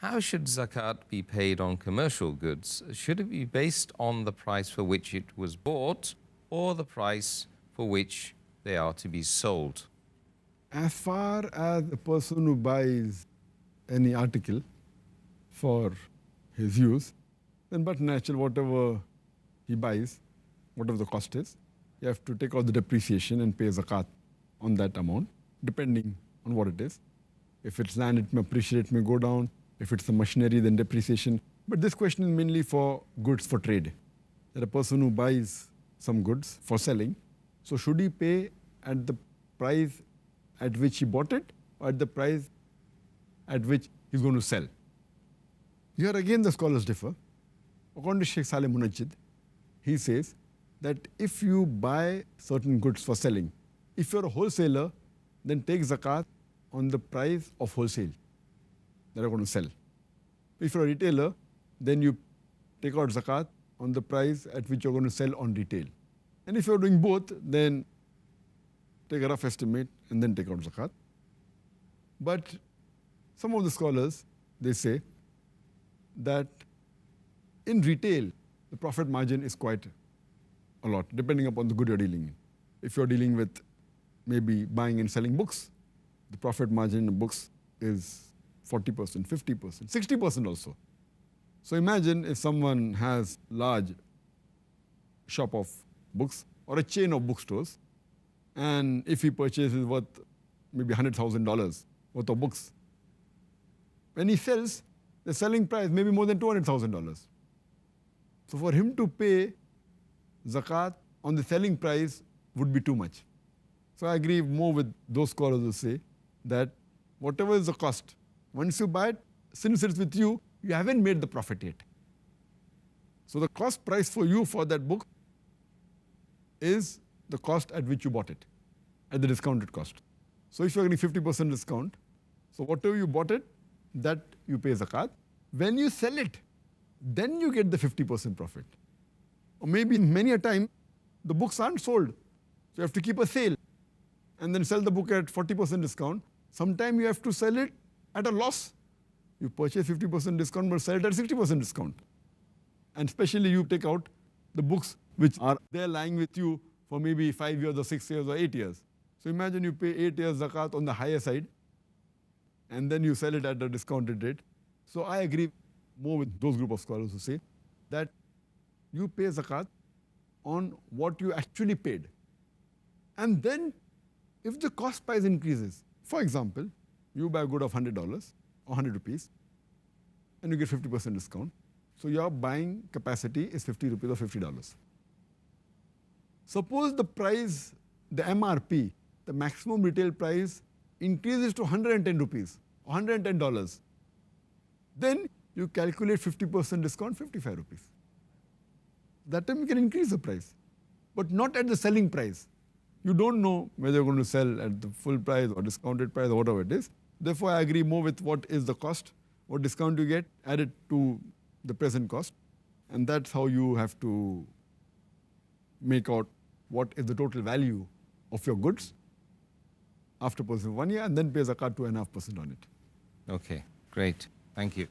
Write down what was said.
How should zakat be paid on commercial goods? Should it be based on the price for which it was bought or the price for which they are to be sold? As far as the person who buys any article for his use, then but natural, whatever he buys, whatever the cost is, you have to take out the depreciation and pay zakat on that amount, depending on what it is. If it's land, it may appreciate, it may go down. If it's the machinery, then depreciation. But this question is mainly for goods for trade. That a person who buys some goods for selling, so should he pay at the price at which he bought it or at the price at which he's going to sell? Here again the scholars differ. According to Sheikh Saleh Munajjid, he says that if you buy certain goods for selling, if you're a wholesaler, then take zakat on the price of wholesale that you're going to sell. If you're a retailer, then you take out zakat on the price at which you're going to sell on retail. And if you're doing both, then take a rough estimate and then take out zakat. But some of the scholars, they say that in retail, the profit margin is quite a lot, depending upon the good you're dealing in. If you're dealing with maybe buying and selling books, the profit margin in books is 40%, 50%, 60% also. So imagine if someone has large shop of books or a chain of bookstores, and if he purchases worth maybe $100,000 worth of books, when he sells, the selling price may be more than $200,000. So for him to pay zakat on the selling price would be too much. So I agree more with those scholars who say that whatever is the cost, once you buy it, since it's with you, you haven't made the profit yet. So the cost price for you for that book is the cost at which you bought it, at the discounted cost. So if you're getting 50% discount, so whatever you bought it, that you pay zakat. When you sell it, then you get the 50% profit. Or maybe many a time, the books aren't sold. So you have to keep a sale and then sell the book at 40% discount. Sometime you have to sell it at a loss. You purchase 50% discount, but sell it at 60% discount. And especially you take out the books which are there lying with you for maybe 5 years or 6 years or 8 years. So imagine you pay 8 years zakat on the higher side, and then you sell it at a discounted rate. So I agree more with those group of scholars who say that you pay zakat on what you actually paid. And then if the cost price increases, for example, you buy a good of $100 or 100 rupees and you get 50% discount. So your buying capacity is 50 rupees or $50. Suppose the price, the MRP, the maximum retail price increases to 110 rupees or $110. Then you calculate 50% discount, 55 rupees. That time you can increase the price, but not at the selling price. You don't know whether you're going to sell at the full price or discounted price or whatever it is. Therefore, I agree more with what is the cost, what discount you get, add it to the present cost. And that's how you have to make out what is the total value of your goods after purchasing 1 year, and then pay zakat 2.5% on it. Okay, great. Thank you.